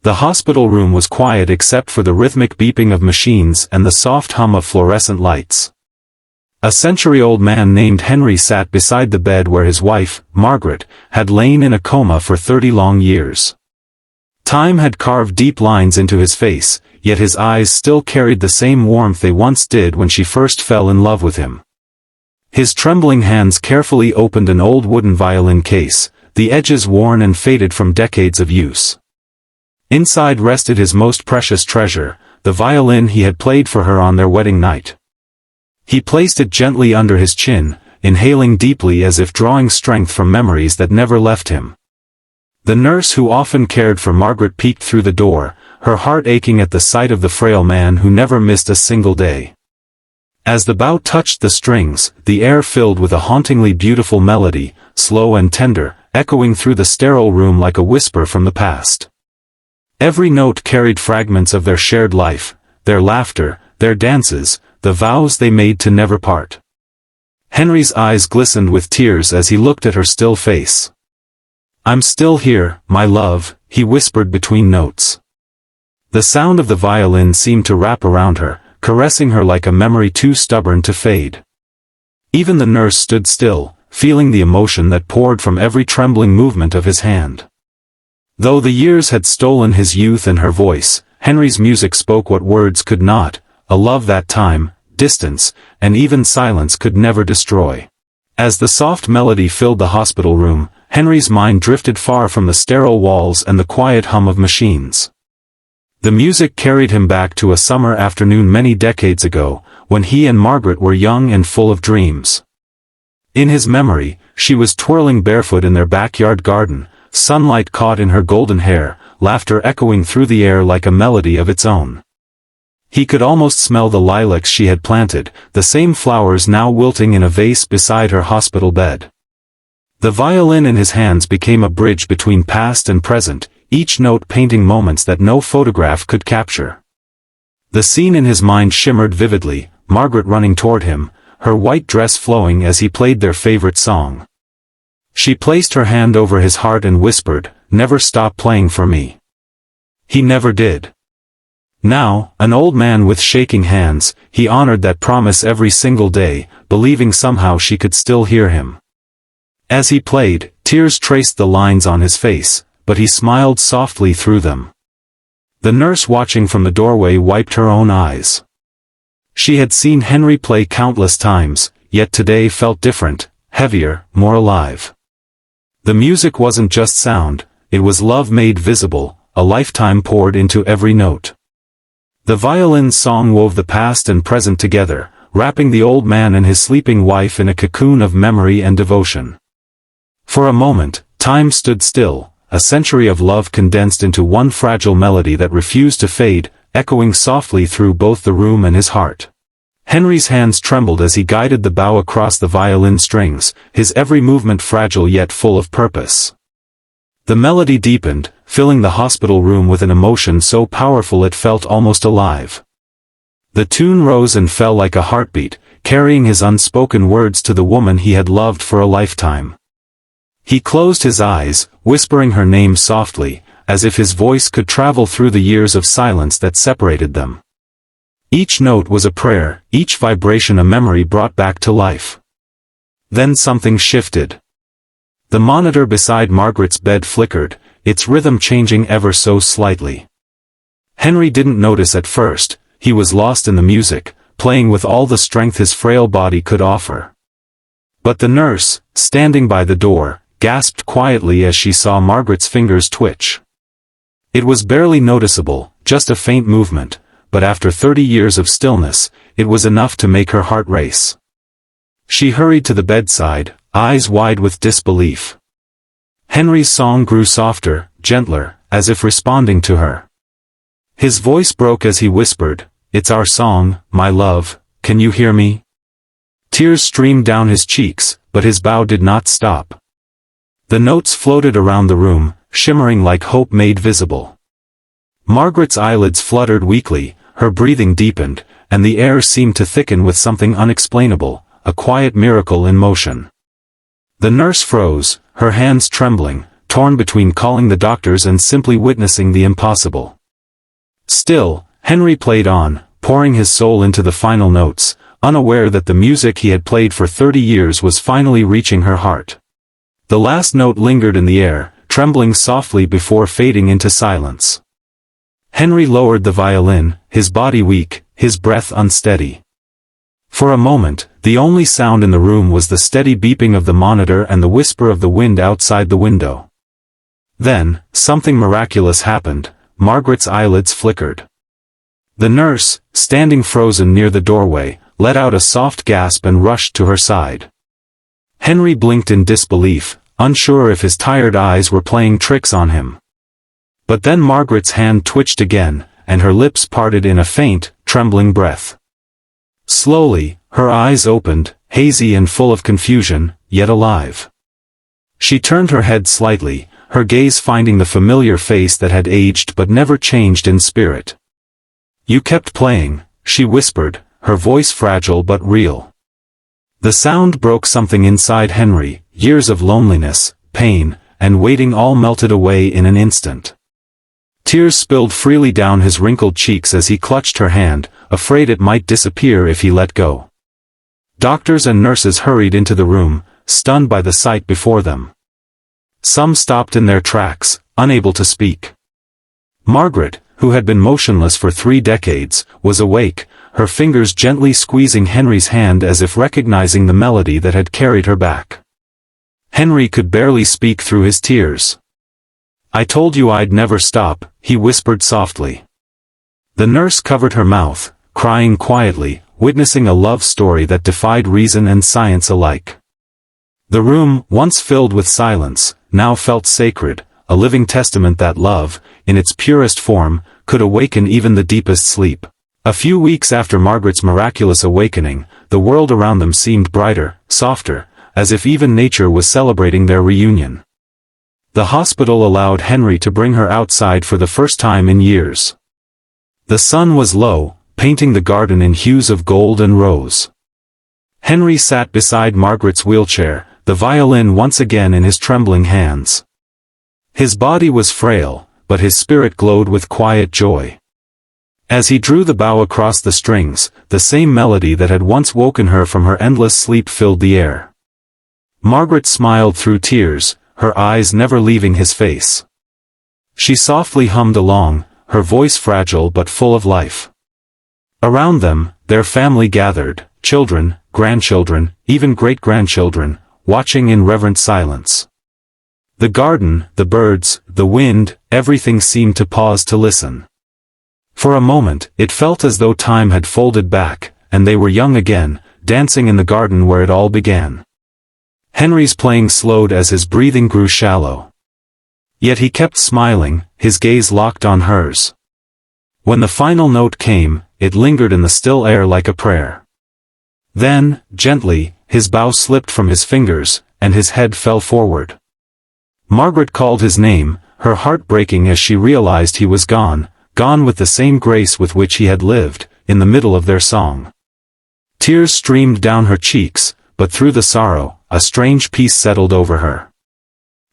The hospital room was quiet except for the rhythmic beeping of machines and the soft hum of fluorescent lights. A century-old man named Henry sat beside the bed where his wife, Margaret, had lain in a coma for 30 long years. Time had carved deep lines into his face, yet his eyes still carried the same warmth they once did when she first fell in love with him. His trembling hands carefully opened an old wooden violin case, the edges worn and faded from decades of use. Inside rested his most precious treasure, the violin he had played for her on their wedding night. He placed it gently under his chin, inhaling deeply as if drawing strength from memories that never left him. The nurse who often cared for Margaret peeked through the door, her heart aching at the sight of the frail man who never missed a single day. As the bow touched the strings, the air filled with a hauntingly beautiful melody, slow and tender, echoing through the sterile room like a whisper from the past. Every note carried fragments of their shared life, their laughter, their dances, the vows they made to never part. Henry's eyes glistened with tears as he looked at her still face. "I'm still here, my love," he whispered between notes. The sound of the violin seemed to wrap around her, caressing her like a memory too stubborn to fade. Even the nurse stood still, feeling the emotion that poured from every trembling movement of his hand. Though the years had stolen his youth and her voice, Henry's music spoke what words could not, a love that time, distance, and even silence could never destroy. As the soft melody filled the hospital room, Henry's mind drifted far from the sterile walls and the quiet hum of machines. The music carried him back to a summer afternoon many decades ago, when he and Margaret were young and full of dreams. In his memory, she was twirling barefoot in their backyard garden, sunlight caught in her golden hair, laughter echoing through the air like a melody of its own. He could almost smell the lilacs she had planted, the same flowers now wilting in a vase beside her hospital bed. The violin in his hands became a bridge between past and present, each note painting moments that no photograph could capture. The scene in his mind shimmered vividly, Margaret running toward him, her white dress flowing as he played their favorite song. She placed her hand over his heart and whispered, "Never stop playing for me." He never did. Now, an old man with shaking hands, he honored that promise every single day, believing somehow she could still hear him. As he played, tears traced the lines on his face, but he smiled softly through them. The nurse watching from the doorway wiped her own eyes. She had seen Henry play countless times, yet today felt different, heavier, more alive. The music wasn't just sound, it was love made visible, a lifetime poured into every note. The violin's song wove the past and present together, wrapping the old man and his sleeping wife in a cocoon of memory and devotion. For a moment, time stood still, a century of love condensed into one fragile melody that refused to fade, echoing softly through both the room and his heart. Henry's hands trembled as he guided the bow across the violin strings, his every movement fragile yet full of purpose. The melody deepened, filling the hospital room with an emotion so powerful it felt almost alive. The tune rose and fell like a heartbeat, carrying his unspoken words to the woman he had loved for a lifetime. He closed his eyes, whispering her name softly, as if his voice could travel through the years of silence that separated them. Each note was a prayer, each vibration a memory brought back to life. Then something shifted. The monitor beside Margaret's bed flickered, its rhythm changing ever so slightly. Henry didn't notice at first, he was lost in the music, playing with all the strength his frail body could offer. But the nurse, standing by the door, gasped quietly as she saw Margaret's fingers twitch. It was barely noticeable, just a faint movement, but after 30 years of stillness, it was enough to make her heart race. She hurried to the bedside, eyes wide with disbelief. Henry's song grew softer, gentler, as if responding to her. His voice broke as he whispered, "It's our song, my love, can you hear me?" Tears streamed down his cheeks, but his bow did not stop. The notes floated around the room, shimmering like hope made visible. Margaret's eyelids fluttered weakly, her breathing deepened, and the air seemed to thicken with something unexplainable, a quiet miracle in motion. The nurse froze, her hands trembling, torn between calling the doctors and simply witnessing the impossible. Still, Henry played on, pouring his soul into the final notes, unaware that the music he had played for 30 years was finally reaching her heart. The last note lingered in the air, trembling softly before fading into silence. Henry lowered the violin, his body weak, his breath unsteady. For a moment, the only sound in the room was the steady beeping of the monitor and the whisper of the wind outside the window. Then, something miraculous happened. Margaret's eyelids flickered. The nurse, standing frozen near the doorway, let out a soft gasp and rushed to her side. Henry blinked in disbelief, unsure if his tired eyes were playing tricks on him. But then Margaret's hand twitched again, and her lips parted in a faint, trembling breath. Slowly, her eyes opened, hazy and full of confusion, yet alive. She turned her head slightly, her gaze finding the familiar face that had aged but never changed in spirit. "You kept playing," she whispered, her voice fragile but real. The sound broke something inside Henry, years of loneliness, pain, and waiting all melted away in an instant. Tears spilled freely down his wrinkled cheeks as he clutched her hand, afraid it might disappear if he let go. Doctors and nurses hurried into the room, stunned by the sight before them. Some stopped in their tracks, unable to speak. Margaret, who had been motionless for 3 decades, was awake, her fingers gently squeezing Henry's hand as if recognizing the melody that had carried her back. Henry could barely speak through his tears. "I told you I'd never stop," he whispered softly. The nurse covered her mouth, crying quietly, witnessing a love story that defied reason and science alike. The room, once filled with silence, now felt sacred, a living testament that love, in its purest form, could awaken even the deepest sleep. A few weeks after Margaret's miraculous awakening, the world around them seemed brighter, softer, as if even nature was celebrating their reunion. The hospital allowed Henry to bring her outside for the first time in years. The sun was low, painting the garden in hues of gold and rose. Henry sat beside Margaret's wheelchair, the violin once again in his trembling hands. His body was frail, but his spirit glowed with quiet joy. As he drew the bow across the strings, the same melody that had once woken her from her endless sleep filled the air. Margaret smiled through tears, her eyes never leaving his face. She softly hummed along, her voice fragile but full of life. Around them, their family gathered, children, grandchildren, even great-grandchildren, watching in reverent silence. The garden, the birds, the wind, everything seemed to pause to listen. For a moment, it felt as though time had folded back, and they were young again, dancing in the garden where it all began. Henry's playing slowed as his breathing grew shallow. Yet he kept smiling, his gaze locked on hers. When the final note came, it lingered in the still air like a prayer. Then, gently, his bow slipped from his fingers, and his head fell forward. Margaret called his name, her heart breaking as she realized he was gone, gone with the same grace with which he had lived, in the middle of their song. Tears streamed down her cheeks, but through the sorrow, a strange peace settled over her.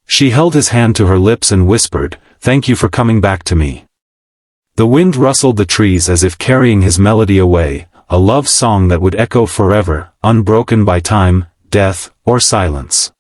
She held his hand to her lips and whispered, "Thank you for coming back to me." The wind rustled the trees as if carrying his melody away, a love song that would echo forever, unbroken by time, death, or silence.